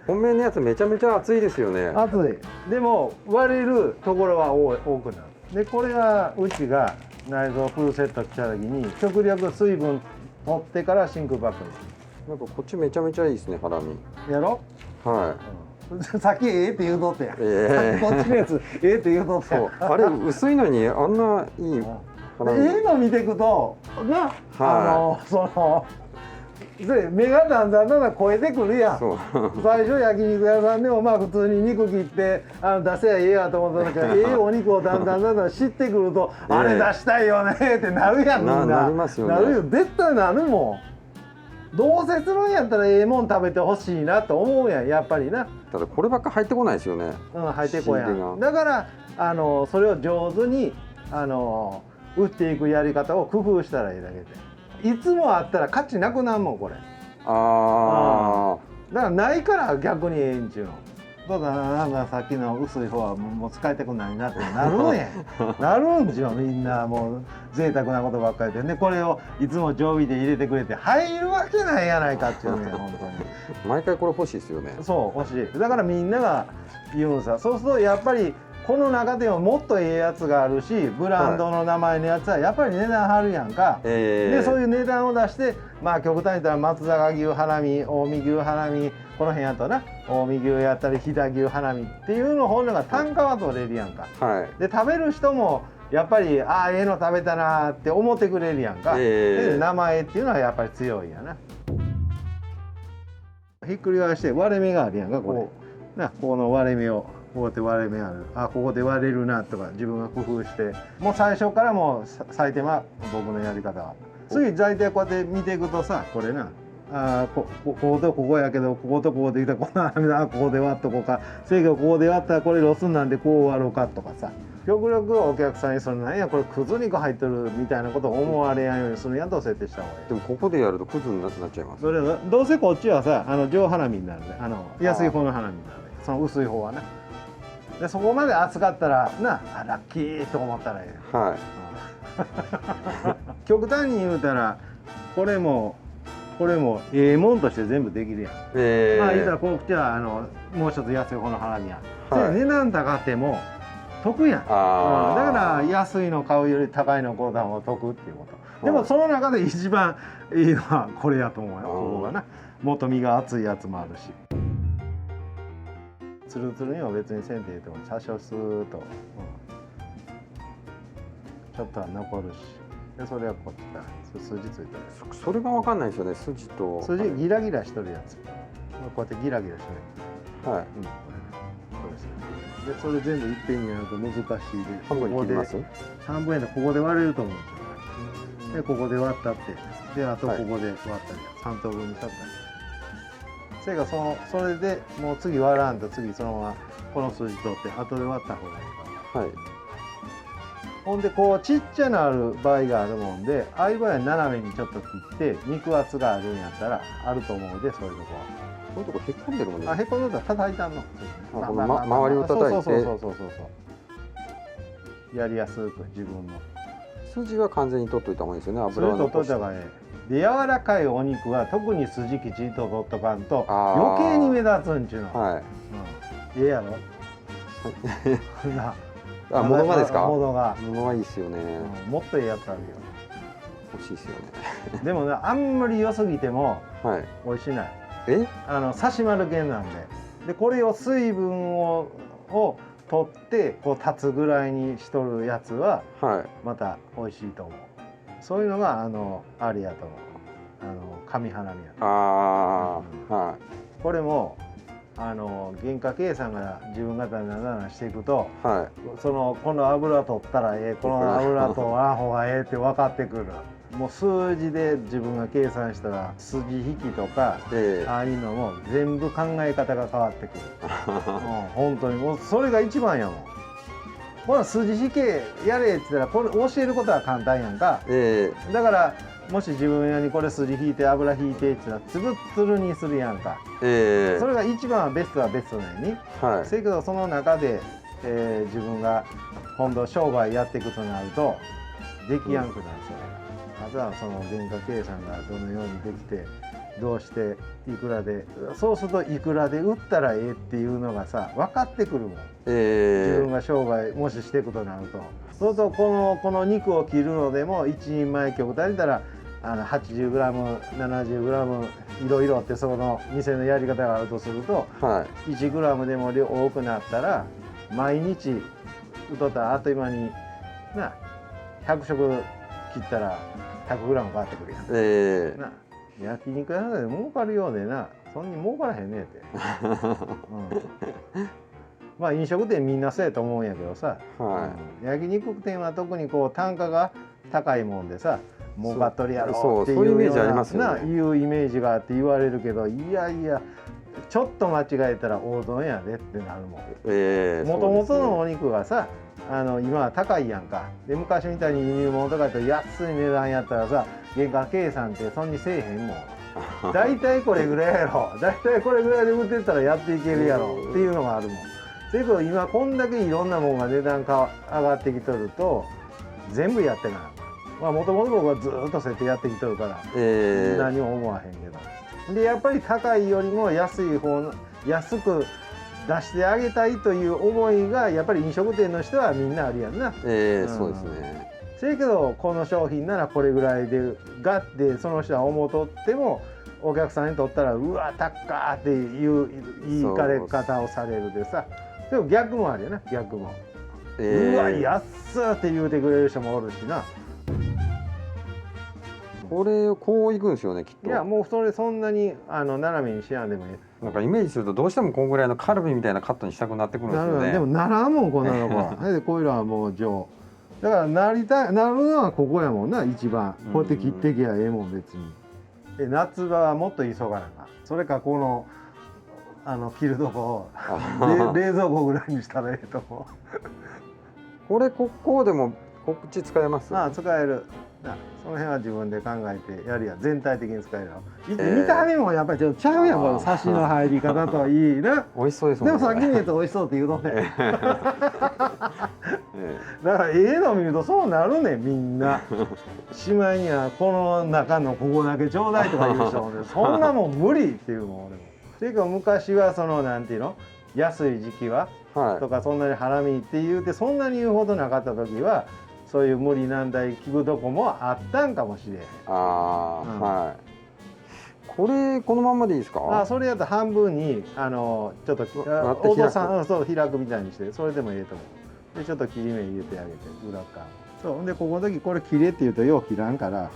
本命のやつめちゃめちゃ熱いですよね。熱い。でも割れるところは多くなる。でこれがうちが内臓フルセット来た時に極力水分取ってから真空パックに。なんかこっちめちゃめちゃいいですね、ハラミ。やろ？はさっきええって言うとってや。い。さっきこっちのやつええって言うとってや。そう、あれ薄いのにあんないいハラミ。ええの見ていくとな、で目がだんだん超えてくるやん。そう。最初焼肉屋さんでもまあ普通に肉切って出せばええやと思ったんだけど、ええお肉をだんだん知ってくると、あれ出したいよねってなるやんみんな。なりますよね。なるよ、絶対なるもん。どうせするんやったらええもん食べてほしいなと思うやん、やっぱりな。ただこればっか入ってこないですよね。入ってこや仕入れがん。だからそれを上手に打っていくやり方を工夫したらいいだけで。いつもあったら価値なくなるもんこれ。あだからないから逆にええんちゅうの。そうだな、なんかさっきの薄い方はもう使いたくないなってなるねん。なるんちゅうみんなもう贅沢なことばっかりでね、これをいつも常備で入れてくれて入るわけないやないかっていうね本当に。毎回これ欲しいですよね。そう欲しい。だからみんなが言うんさ。そうするとやっぱりこの中でももっとええやつがあるし、ブランドの名前のやつはやっぱり値段張るやんか。でそういう値段を出して、まあ極端に言ったら松阪牛ハラミ、近江牛ハラミ、この辺やとな近江牛やったり飛騨牛ハラミっていうの方が単価は取れるやんか。はい。で食べる人もやっぱりああええの食べたなって思ってくれるやんか。で名前っていうのはやっぱり強いやな。ひっくり返して割れ目があるやんかこれ。なこの割れ目を。こうやって割れ目ある、あここで割れるなとか自分が工夫して、もう最初からもう採点は僕のやり方は。次大体こうやって見ていくとさ、これなこことここやけどこことここでいったらこんなここで割っとこうか、せやけどここで割ったらこれロスなんでこう割ろうかとかさ、極力お客さんにそのなんやこれくず肉入ってるみたいなことを思われやんようにするんやと設定した方がいい。でもここでやるとクズになっちゃいます。それどうせこっちはさ上花見になるで、安い方の花見になるで、その薄い方はね。でそこまで熱かったらなラッキーと思ったらええ。はい。極端に言うたらこれもええもんとして全部できるやん。まあ言うたらこっちはもう一つ安い方の花見や。値段高っても得やん。だから安いの買うより高いの買うた方が得っていうこと。でもその中で一番いいのはこれやと思うよ。ここがな。もっと身が厚いやつもあるし。ツルツルには別にせんでいいと思う。多少スーッと、ちょっとは残るし、でそれはこっちだ。筋ついたやそれが分かんないですよね、筋と。つ。筋ギラギラしとるやつ。こうやってギラギラしてる。はい。そうですね。でそれ全部いっぺんにやると難しいで。半分に切ります？半分やったらここで割れると思うんですよ。でここで割ったって、であとここで割ったり、3等分にしたったり。それがそれでもう次割らんと次そのままこの筋取って後で割った方がいいから。はい。ほんでこうちっちゃなる場合があるもんで、ああいう場合は斜めにちょっと切って肉厚があるんやったらあると思うで、そういうとこは。そういうとこへっこんでるもんね。へこんでたら叩いたんの。この周りを叩いて。そうやりやすく自分の。筋は完全に取っといた方がいいですよね。油を取っといた方がええ。で柔らかいお肉は特に筋きちんと取っとかんと余計に目立つんちゅうの。はい。ええやろ。ものがですか？ものがいいですよね。もっとええやつあるよ。欲しいですよね。でもね、あんまり良すぎても美味しない。刺し丸系なんで、これを水分を取ってこう立つぐらいにしとるやつはまた美味しいと思う。そういうのがありやと思う。上花見やと。はい。これも原価計算が自分方でだんだんしていくと、この油取ったらええ、この油取らん方がええって分かってくる。もう数字で自分が計算したら筋引きとか、ああいうのも全部考え方が変わってくる。本当にもうそれが一番やもん。ほら筋引けやれって言ったらこれ教えることは簡単やんか。だからもし自分やにこれ筋引いて油引いてって言ったらつるつるにするやんか。それが一番はベストはベストなんやに。せやけどその中で、自分が今度商売やっていくとなるとできやんくなるそれが。まずはその原価計算がどのようにできてどうしていくらで、そうするといくらで売ったらええっていうのがさ分かってくるもん、自分が商売もししていくことになると。そうするとこの肉を切るのでも一人前極端に言ったら80g、70g いろいろってその店のやり方があるとすると、はい、1g でも多くなったら毎日うとったらあっという間にな100食切ったら 100g 変わってくるやん。な焼肉屋で儲かるようでな、そんなに儲からへんねえって、まあ飲食店みんなそうやと思うんやけどさ、焼肉店は特にこう単価が高いもんでさ儲かっとるやろっていうイメージありますよね。いうイメージがあって言われるけど、いやいやちょっと間違えたら大損やでってなるもん。もともとのお肉がさ今は高いやんか。で昔みたいに輸入物とかやったら安い値段やったらさ原価計算ってそんにせえへんもん。だいたいこれぐらいやろ、だいたいこれぐらいで売ってったらやっていけるやろっていうのがあるもん。だけど今こんだけいろんなもんが値段が上がってきとると全部やってな。まあもともと僕はずっとそうやってやってきとるから、何も思わへんけど。でやっぱり高いよりも安い方の安く出してあげたいという思いがやっぱり飲食店の人はみんなあるやんな。そうですね。せやけどこの商品ならこれぐらいでガッてその人は思うとってもお客さんにとったらうわ高っっていう言いかれ方をされるでさ。でも逆もあるよな、逆も。うわ安っって言うてくれる人もおるしな。これこういくんですよねきっと。いやもうそんなに斜めにしやんでもいい。なんかイメージするとどうしてもこんぐらいのカルビみたいなカットにしたくなってくるんですよね。でもならんもんこんなのは。でこういうのはもう上。だからなるのはここやもんな一番。こうやって切ってきゃええもん別に。夏場はもっと急がなか。それかこの切るとこを冷蔵庫ぐらいにしたらええとこ。これここでもこっち使えます？使える。その辺は自分で考えてやるやん。全体的に使えるよ。見た目もやっぱりちょっとちゃうやん、このサシの入り方といいな。美味しそうですもんね。でもさっき見ると美味しそうって言うとね。だからの見るとそうなるねみんな。しまいにはこの中のここだけちょうだいとか言う人もね、そんなもん無理っていうもん俺も。ていうか昔はそのなんていうの安い時期は、とかそんなにハラミって言うてそんなに言うほどなかった時は。そういう無理難題聞くとこもあったんかもしれん。はい。これこのまんまでいいですか？それやったら半分にちょっと大戸さんそう開くみたいにしてそれでもいいと思う。でちょっと切り目入れてあげて裏側。そうでここの時これ切れって言うとよう切らんから、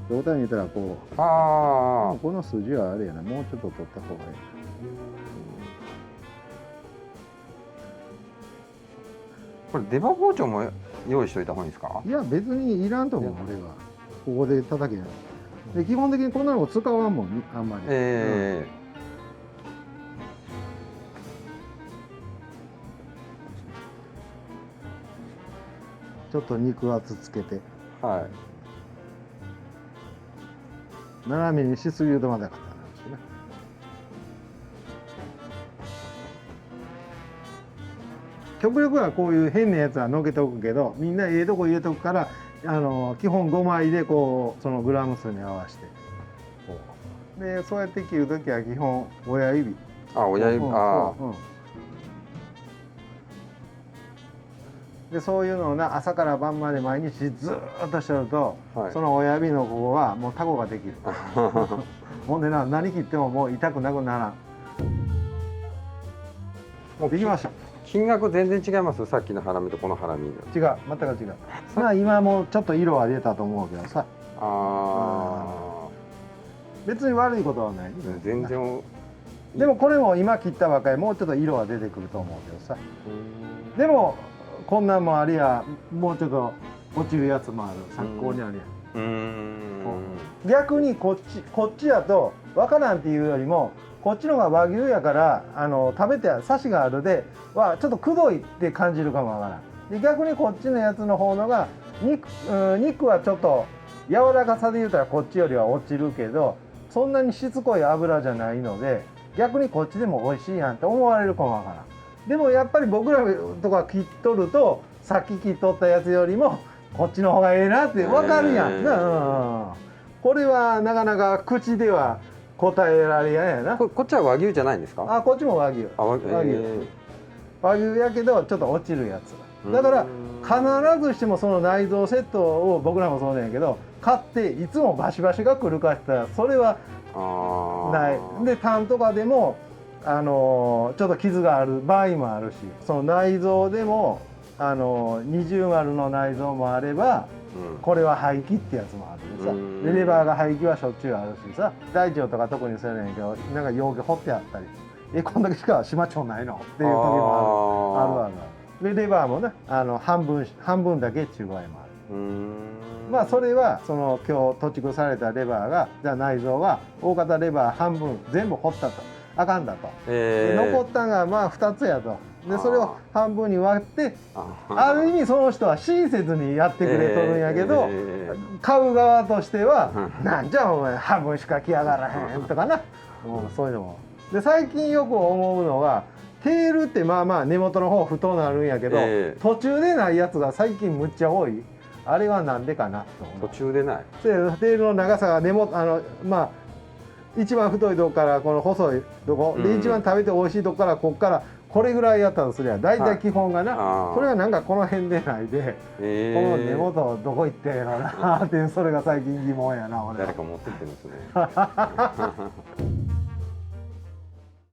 胴体に言ったらこうこの筋はあれやな、もうちょっと取った方がいい。これ出刃包丁も用意しといた方がいいですか？いや別にいらんと思う俺は。ここで叩けない。で基本的にこんなの使わんもんあんまり。ちょっと肉厚つけて。斜めにしすぎるとまだ硬くなるしね。極力はこういう変なやつはのけておくけど、みんなええとこ入れとくから基本5枚でこうそのグラム数に合わせてこうでそうやって切るときは基本親指親指でそういうのをな朝から晩まで毎日ずっとしてると、その親指のここはもうタコができる。ほんでな何切ってももう痛くなくならん。もうできました。金額全然違います。さっきのハラミとこのハラミ。違う、全く違う。まあ今もちょっと色は出たと思うけどさ。別に悪いことはない。全然。でもこれも今切ったばかりもうちょっと色は出てくると思うけどさ。でもこんなんもありや、もうちょっと落ちるやつもある。参考にあるやん。逆にこっちやとわからんっていうよりも。こっちのが和牛やから食べてサシがあるではちょっとくどいって感じるかもわからん。で逆にこっちのやつの方のが肉はちょっと柔らかさで言うたらこっちよりは落ちるけどそんなにしつこい油じゃないので逆にこっちでも美味しいやんって思われるかもわからん。でもやっぱり僕らとか切っとるとさっき切っとったやつよりもこっちの方がええなってわかるやん。これはなかなか口では答えられやんやな。こっちは和牛じゃないんですか？あ、こっちも和牛。和牛。和牛やけどちょっと落ちるやつ。だから必ずしてもその内臓セットを僕らもそうなんやけど買っていつもバシバシが来るかって言ったらそれはない。でタンとかでもちょっと傷がある場合もあるし、その内臓でも二重丸の内臓もあれば、これは廃棄ってやつもあるでさ、でレバーが廃棄はしょっちゅうあるしさ、大腸とか特にそうやねんけどなんか容器掘ってあったり、こんだけしか島腸ないのっていう時もあるある。でレバーもね半分だけっていう場合もある。まあそれはその今日土地されたレバーがじゃあ内臓が大型レバー半分全部掘ったとあかんだと、で残ったんがまあ2つやと。でそれを半分に割ってある意味その人は親切にやってくれとるんやけど、買う側としては「なんじゃお前半分しか来やがらへん」とかな、そういうのも。で最近よく思うのがテールってまあまあ根元の方太なるんやけど、途中でないやつが最近むっちゃ多い。あれはなんでかなと思う。途中でない。テールの長さがまあ一番太いとこからこの細いとこで一番食べて美味しいとこからこっからこれぐらいやったとすりゃ大体基本がな、それがなんかこの辺でないで、この根元どこ行ってんのなってそれが最近疑問やな俺は。誰か持ってってんですね。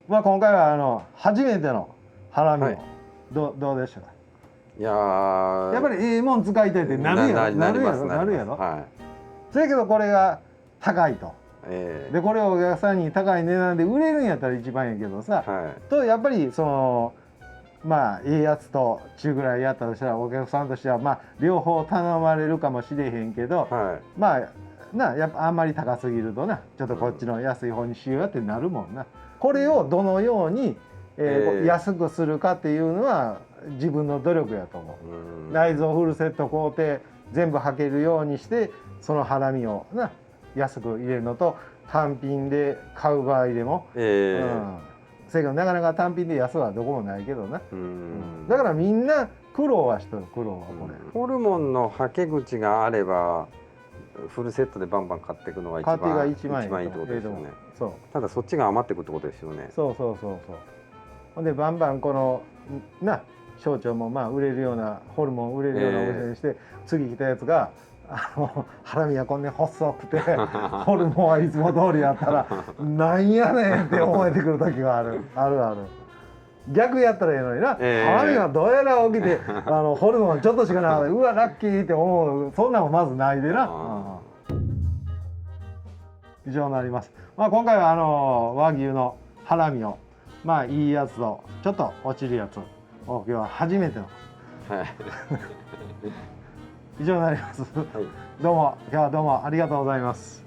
まあ今回は初めてのハラミをどうでしたか？いややっぱりええもん使いたいってなるやろ。なるやろ。そやけどこれが高いと。でこれをお客さんに高い値段で売れるんやったら一番やけどさ、とやっぱりそのまあいいやつと中ぐらいやったとしたらお客さんとしてはまあ両方頼まれるかもしれへんけど、まあやっぱあんまり高すぎるとなちょっとこっちの安い方にしようやってなるもんな。これをどのように安くするかっていうのは自分の努力やと思う。内臓フルセット工程全部履けるようにしてそのハラミをな安く入れるのと単品で買う場合でも、せやけどなかなか単品で安はどこもないけどな、だからみんな苦労はしとる。苦労はこれ、ホルモンのはけ口があればフルセットでバンバン買っていくのが一番いいってことですよね。そうただそっちが余ってくってことですよね。そうほんでバンバンこのな小腸もまあ売れるようなホルモン売れるようなお店にして、次来たやつがハラミはこんな細くてホルモンはいつも通りやったらなんやねんって思えてくる時がある。逆やったらええのにな、ハラミはどうやら起きてホルモンちょっとしかなかった、うわラッキーって思う、そんなんもまずないでな。以上になります。まあ今回は和牛のハラミをまあいいやつとちょっと落ちるやつを今日は初めての以上になります。どうも今日はどうもありがとうございます。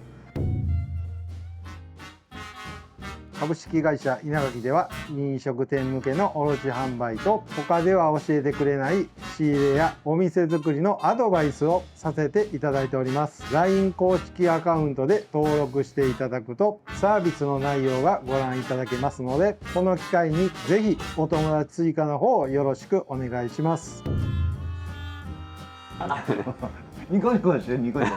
株式会社稲垣では飲食店向けの卸販売と他では教えてくれない仕入れやお店作りのアドバイスをさせていただいております。 LINE 公式アカウントで登録していただくとサービスの内容がご覧いただけますので、この機会にぜひお友達追加の方よろしくお願いします。ニコニコしてニコニコ